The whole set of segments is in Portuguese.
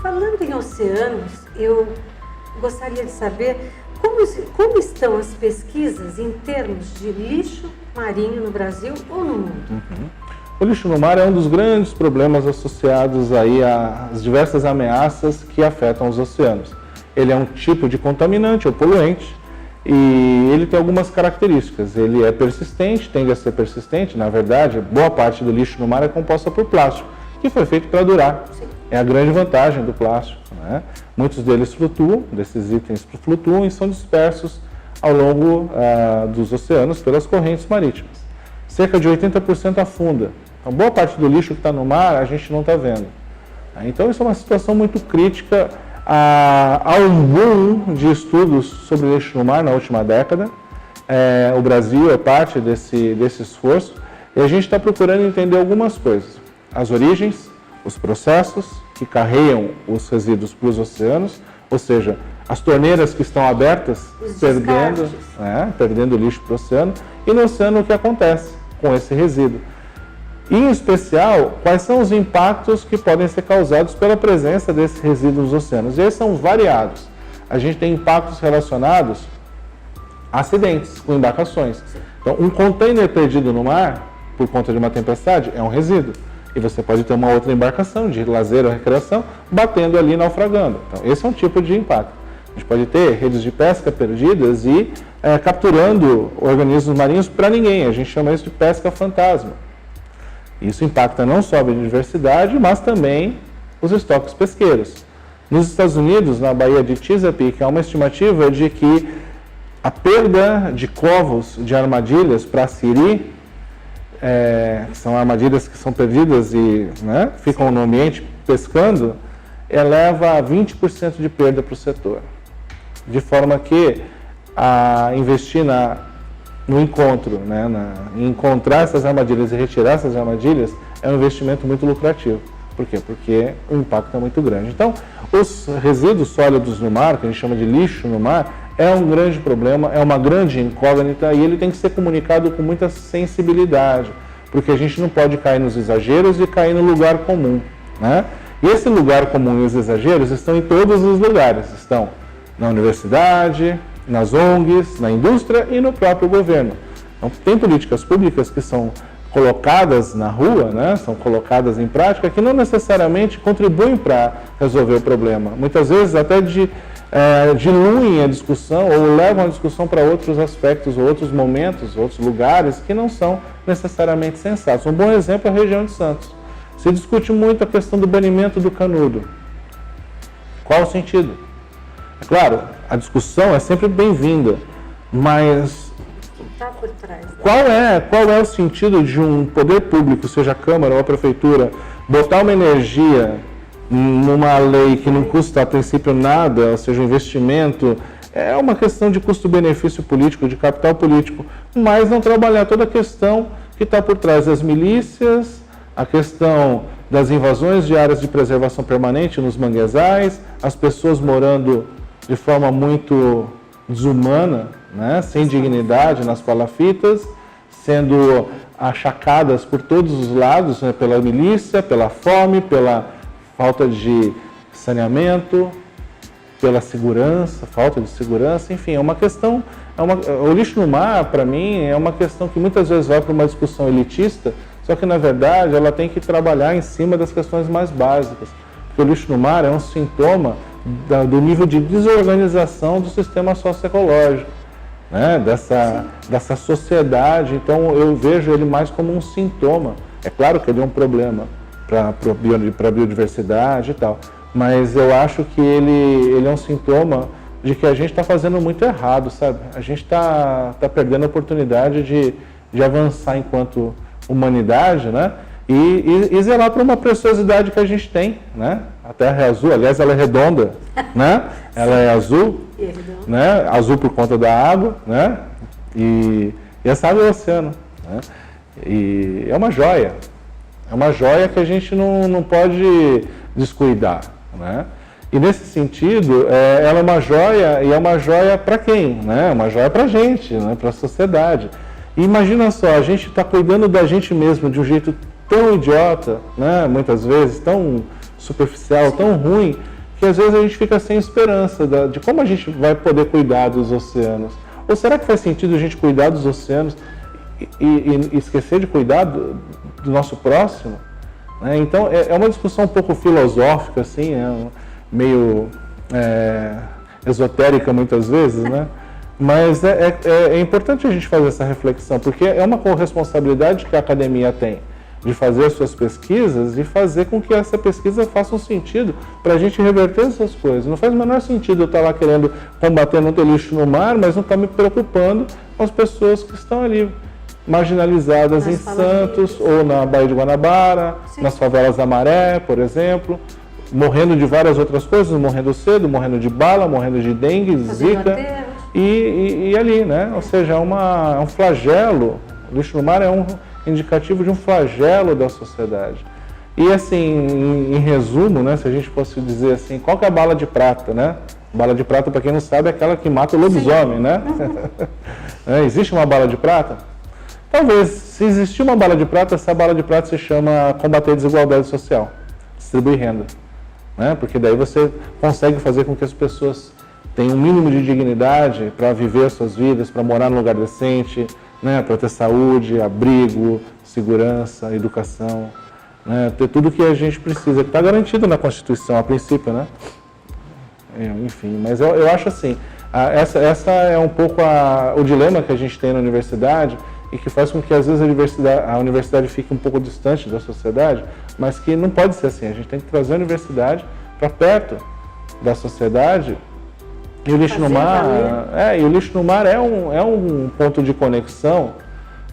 Falando em oceanos, eu gostaria de saber como estão as pesquisas em termos de lixo marinho no Brasil ou no mundo? O lixo no mar é um dos grandes problemas associados aí às diversas ameaças que afetam os oceanos. Ele é um tipo de contaminante ou poluente e ele tem algumas características. Ele é persistente, tende a ser persistente. Na verdade, boa parte do lixo no mar é composta por plástico, que foi feito para durar. Sim. É a grande vantagem do plástico, né? Muitos deles flutuam, desses itens flutuam e são dispersos ao longo dos oceanos pelas correntes marítimas. Cerca de 80% afunda. Então, boa parte do lixo que está no mar a gente não está vendo. Então, isso é uma situação muito crítica. Há um boom de estudos sobre lixo no mar na última década. O Brasil é parte desse esforço e a gente está procurando entender algumas coisas. As origens, os processos que carregam os resíduos para os oceanos, ou seja, as torneiras que estão abertas, perdendo lixo para o oceano, e no oceano o que acontece com esse resíduo. E, em especial, quais são os impactos que podem ser causados pela presença desses resíduos nos oceanos. E eles são variados. A gente tem impactos relacionados a acidentes com embarcações. Então, um container perdido no mar, por conta de uma tempestade, é um resíduo. E você pode ter uma outra embarcação de lazer ou recreação batendo ali, naufragando. Então, esse é um tipo de impacto. A gente pode ter redes de pesca perdidas e capturando organismos marinhos para ninguém. A gente chama isso de pesca fantasma. Isso impacta não só a biodiversidade, mas também os estoques pesqueiros. Nos Estados Unidos, na Baía de Chesapeake, há uma estimativa de que a perda de covos de armadilhas para siri, que são armadilhas que são perdidas e ficam no ambiente pescando, eleva a 20% de perda para o setor. De forma que investir no encontro, em encontrar essas armadilhas e retirar essas armadilhas, é um investimento muito lucrativo. Por quê? Porque o impacto é muito grande. Então, os resíduos sólidos no mar, que a gente chama de lixo no mar, é um grande problema, é uma grande incógnita e ele tem que ser comunicado com muita sensibilidade, porque a gente não pode cair nos exageros e cair no lugar comum, E esse lugar comum e os exageros estão em todos os lugares, estão na universidade, nas ONGs, na indústria e no próprio governo. Então, tem políticas públicas que são colocadas na rua, são colocadas em prática, que não necessariamente contribuem para resolver o problema. Muitas vezes até diluem a discussão ou levam a discussão para outros aspectos, outros momentos, outros lugares que não são necessariamente sensatos. Um bom exemplo é a região de Santos. Se discute muito a questão do banimento do canudo. Qual o sentido? É claro, a discussão é sempre bem-vinda, mas por trás, qual é o sentido de um poder público, seja a Câmara ou a Prefeitura, botar uma energia numa lei que não custa a princípio nada, ou seja, um investimento, é uma questão de custo-benefício político, de capital político, mas não trabalhar toda a questão que está por trás das milícias, a questão das invasões de áreas de preservação permanente nos manguezais, as pessoas morando de forma muito desumana, sem dignidade nas palafitas, sendo achacadas por todos os lados, pela milícia, pela fome, pela falta de saneamento, pela segurança, falta de segurança, enfim, é uma questão, o lixo no mar, para mim, é uma questão que muitas vezes vai para uma discussão elitista, só que, na verdade, ela tem que trabalhar em cima das questões mais básicas, porque o lixo no mar é um sintoma do nível de desorganização do sistema socioecológico, dessa sociedade. Então eu vejo ele mais como um sintoma. É claro que ele é um problema para a biodiversidade e tal, mas eu acho que ele é um sintoma de que a gente está fazendo muito errado, sabe? A gente está perdendo a oportunidade de avançar enquanto humanidade, e zelar para uma preciosidade que a gente tem, A Terra é azul, aliás, ela é redonda, Ela é azul, Azul por conta da água, E essa água é o oceano, E é uma joia que a gente não pode descuidar, E nesse sentido, ela é uma joia, e é uma joia para quem, É uma joia para a gente, para a sociedade. E imagina só, a gente está cuidando da gente mesmo de um jeito tão idiota, muitas vezes, tão superficial, tão ruim, que às vezes a gente fica sem esperança de como a gente vai poder cuidar dos oceanos. Ou será que faz sentido a gente cuidar dos oceanos e esquecer de cuidar do nosso próximo? Então é uma discussão um pouco filosófica, assim, meio esotérica muitas vezes, né? Mas é importante a gente fazer essa reflexão, porque é uma corresponsabilidade que a academia tem de fazer as suas pesquisas e fazer com que essa pesquisa faça um sentido para a gente reverter essas coisas. Não faz o menor sentido eu estar lá querendo combater não ter lixo no mar, mas não estar me preocupando com as pessoas que estão ali marginalizadas em Santos ou na Baía de Guanabara, nas favelas da Maré, por exemplo, morrendo de várias outras coisas, morrendo cedo, morrendo de bala, morrendo de dengue, zika, e ali, né? Ou seja, é um flagelo. O lixo no mar é um indicativo de um flagelo da sociedade. E assim, em resumo, né, se a gente fosse dizer assim, qual que é a bala de prata, né? Bala de prata, para quem não sabe, é aquela que mata o lobisomem, né? Existe uma bala de prata? Talvez, se existir uma bala de prata, essa bala de prata se chama combater a desigualdade social, distribuir renda, né? Porque daí você consegue fazer com que as pessoas tenham um mínimo de dignidade para viver as suas vidas, para morar num lugar decente, né? Para ter saúde, abrigo, segurança, educação, né? Ter tudo que a gente precisa, que está garantido na Constituição, a princípio, né? Enfim, mas eu acho assim, essa é um pouco o dilema que a gente tem na universidade, e que faz com que às vezes a universidade fique um pouco distante da sociedade, mas que não pode ser assim. A gente tem que trazer a universidade para perto da sociedade. E o lixo no mar, é um ponto de conexão,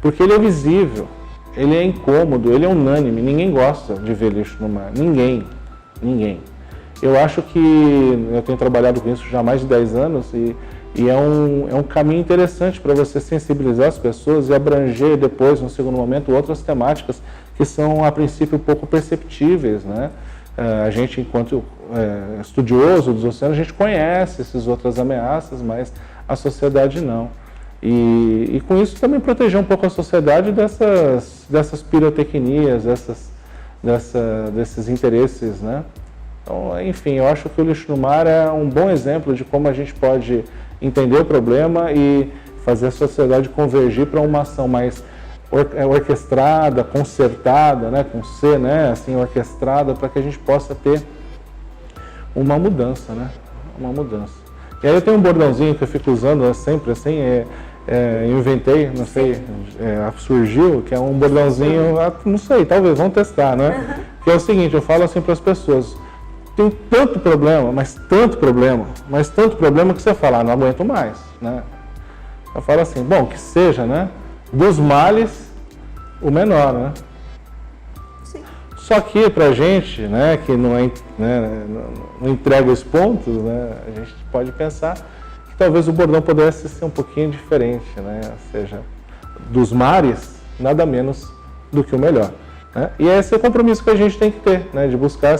porque ele é visível, ele é incômodo, ele é unânime. Ninguém gosta de ver lixo no mar. Ninguém. Eu acho que eu tenho trabalhado com isso já há mais de 10 anos e é um caminho interessante para você sensibilizar as pessoas e abranger depois, no segundo momento, outras temáticas que são, a princípio, pouco perceptíveis, né? A gente, enquanto estudioso dos oceanos, a gente conhece essas outras ameaças, mas a sociedade não. E com isso também proteger um pouco a sociedade dessas pirotecnias, desses interesses, né? Então, enfim, eu acho que o lixo no mar é um bom exemplo de como a gente pode entender o problema e fazer a sociedade convergir para uma ação mais orquestrada, concertada, né, com C, né, assim, orquestrada, para que a gente possa ter uma mudança, né, uma mudança. E aí eu tenho um bordãozinho que eu fico usando sempre, assim, eu inventei, não sei, surgiu, que é um bordãozinho, não sei, talvez, vamos testar, né, que é o seguinte, eu falo assim para as pessoas: tem tanto problema, mas tanto problema que você fala, não aguento mais, né? Eu falo assim, bom, que seja, né? Dos males, o menor, né? Sim. Só que pra gente, né, que não entrega os pontos, né, a gente pode pensar que talvez o bordão pudesse ser um pouquinho diferente, né? Ou seja, dos mares, nada menos do que o melhor, né? E esse é o compromisso que a gente tem que ter, né? De buscar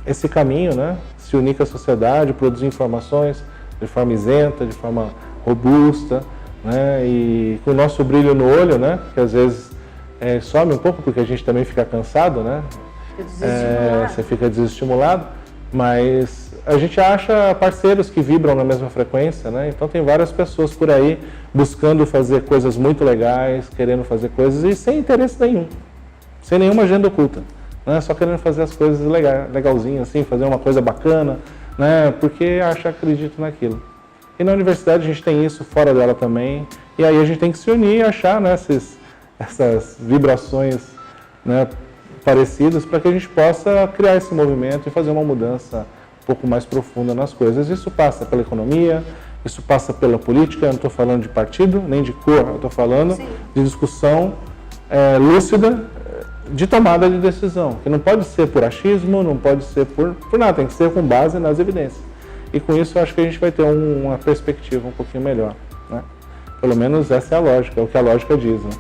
esse caminho, né? Se unir com a sociedade, produzir informações de forma isenta, de forma robusta, né? E com o nosso brilho no olho, né? Que às vezes some um pouco porque a gente também fica cansado, né? Você fica desestimulado, mas a gente acha parceiros que vibram na mesma frequência, né? Então tem várias pessoas por aí buscando fazer coisas muito legais, querendo fazer coisas e sem interesse nenhum, sem nenhuma agenda oculta. Né, só querendo fazer as coisas legalzinhas, assim, fazer uma coisa bacana, né, porque acredito naquilo. E na universidade a gente tem isso, fora dela também, e aí a gente tem que se unir e achar, né, essas vibrações, né, parecidas para que a gente possa criar esse movimento e fazer uma mudança um pouco mais profunda nas coisas. Isso passa pela economia, isso passa pela política, eu não estou falando de partido, nem de cor, eu estou falando de discussão lúcida, de tomada de decisão, que não pode ser por achismo, não pode ser por nada, tem que ser com base nas evidências. E com isso eu acho que a gente vai ter uma perspectiva um pouquinho melhor, né? Pelo menos essa é a lógica, é o que a lógica diz, né?